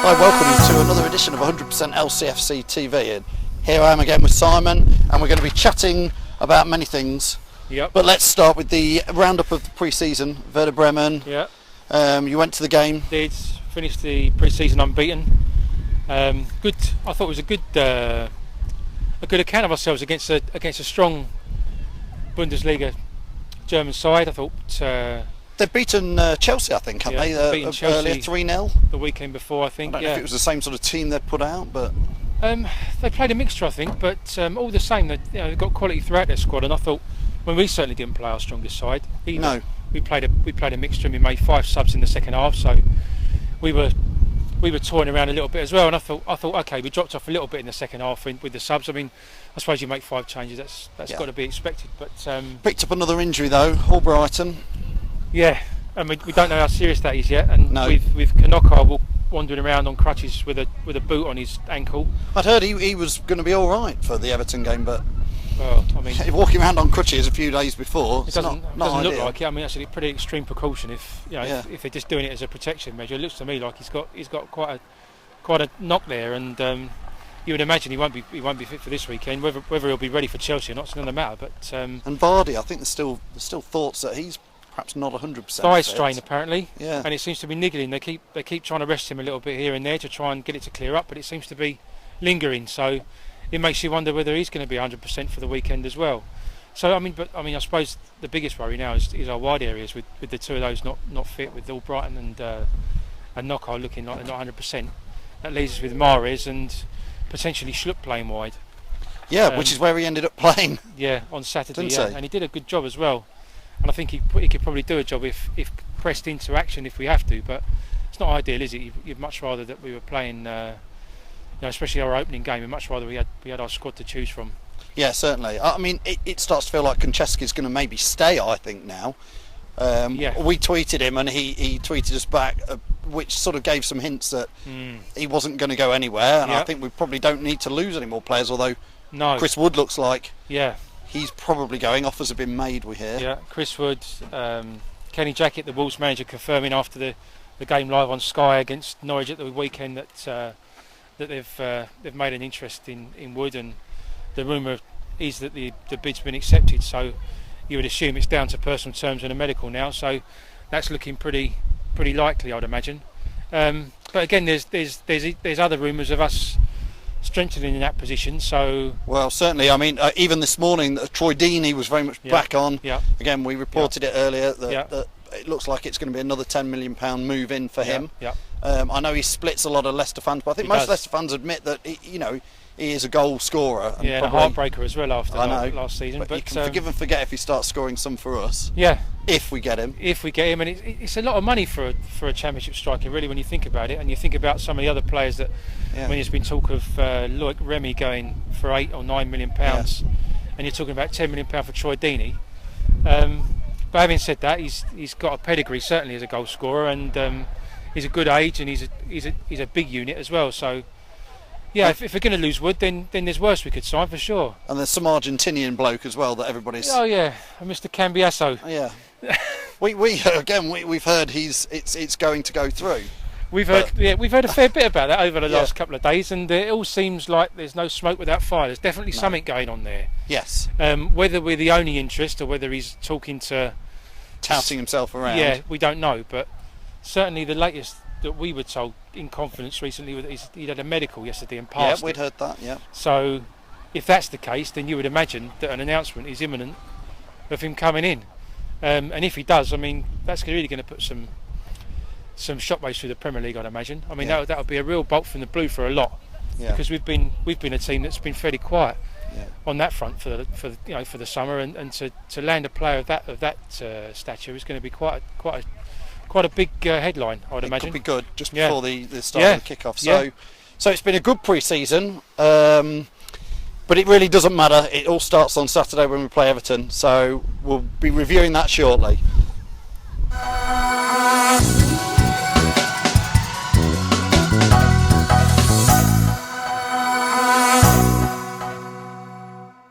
I welcome you to another edition of 100% LCFC TV. And here I am again with Simon, and we're going to be chatting about many things. Yep. But let's start with the roundup of the pre-season. Werder Bremen. Yeah. You went to the game. Did finish the pre-season unbeaten. Good. I thought it was a good account of ourselves against a strong Bundesliga German side. I thought. They've beaten Chelsea, I think, haven't they? Beaten Chelsea earlier 3-0. The weekend before, I think. I don't know if it was the same sort of team they'd put out, but they played a mixture, I think. But all the same, they've got quality throughout their squad. And I thought, when we certainly didn't play our strongest side either. No. We played a mixture, and we made 5 subs in the second half. So we were toying around a little bit as well. And I thought, okay, we dropped off a little bit in the second half with the subs. I mean, I suppose you make 5 changes. That's got to be expected. But picked up another injury though. Albrighton. Yeah. I mean, we don't know how serious that is yet, and no. with Kanoko wandering around on crutches with a boot on his ankle. I'd heard he was going to be all right for the Everton game, but well, I mean, walking around on crutches a few days before, it doesn't look ideal. like it. I mean, that's a pretty extreme precaution. If if they're just doing it as a protection measure, it looks to me like he's got quite a knock there, and you would imagine he won't be fit for this weekend. Whether he'll be ready for Chelsea or not, it's another matter. But and Vardy, I think there's still thoughts that he's perhaps not 100%. Thigh strain apparently, yeah, and it seems to be niggling. They keep trying to rest him a little bit here and there to try and get it to clear up, but it seems to be lingering. So it makes you wonder whether he's going to be 100% for the weekend as well. So I suppose the biggest worry now is our wide areas with the two of those not fit, with Albrighton and Knockout looking like they're not 100%. That leaves us with Mahrez and potentially Schlupp playing wide. Yeah, which is where he ended up playing. Yeah, on Saturday. Didn't he? And he did a good job as well. And I think he could probably do a job if pressed into action if we have to, but it's not ideal, is it? You'd much rather that we were playing, especially our opening game. We'd much rather we had our squad to choose from. Yeah, certainly. I mean, it starts to feel like Konchesky's going to maybe stay, I think, now. We tweeted him and he tweeted us back, which sort of gave some hints that he wasn't going to go anywhere, and I think we probably don't need to lose any more players, although Chris Wood looks like he's probably going. Offers have been made, we hear. Yeah, Chris Wood, Kenny Jackett, the Wolves manager, confirming after the game live on Sky against Norwich at the weekend that they've made an interest in Wood, and the rumour is that the bid's been accepted. So you would assume it's down to personal terms and a medical now. So that's looking pretty likely, I'd imagine. But again, there's other rumours of us strengthening in that position. So well, certainly. I mean, even this morning, Troy Deeney was very much back on. Yeah. Again, we reported it earlier that it looks like it's going to be another £10 million move in for him. Yeah. I know he splits a lot of Leicester fans, but I think most Leicester fans admit that he is a goal scorer. And and a heartbreaker as well after last season. But you can forgive and forget if he starts scoring some for us. Yeah. If we get him. And it's a lot of money for a Championship striker, really, when you think about it, and you think about some of the other players that. I mean, there's been talk of Loic Remy going for £8 or £9 million, and you're talking about £10 million for Troy Deeney. But having said that, he's got a pedigree certainly as a goal scorer, and he's a good age, and he's a big unit as well. So. Yeah, if we're going to lose Wood, then there's worse we could sign for sure. And there's some Argentinian bloke as well that everybody's. Oh yeah, Mr. Cambiasso. Yeah, we've heard it's going to go through. We've heard a fair bit about that over the last couple of days, and it all seems like there's no smoke without fire. There's definitely something going on there. Yes. Whether we're the only interest or whether he's touting himself around. Yeah, we don't know, but certainly the latest that we were told in confidence recently was he had a medical yesterday and passed. Yeah, we'd heard that. Yeah. So, if that's the case, then you would imagine that an announcement is imminent of him coming in, and if he does, I mean, that's really going to put some shockwaves through the Premier League, I'd imagine. I mean, that would be a real bolt from the blue for a lot, because we've been a team that's been fairly quiet on that front for the summer, and to land a player of that stature is going to be quite a big headline, I would imagine. It could be good just before the start of the kick-off. So it's been a good pre-season, but it really doesn't matter. It all starts on Saturday when we play Everton, so we'll be reviewing that shortly.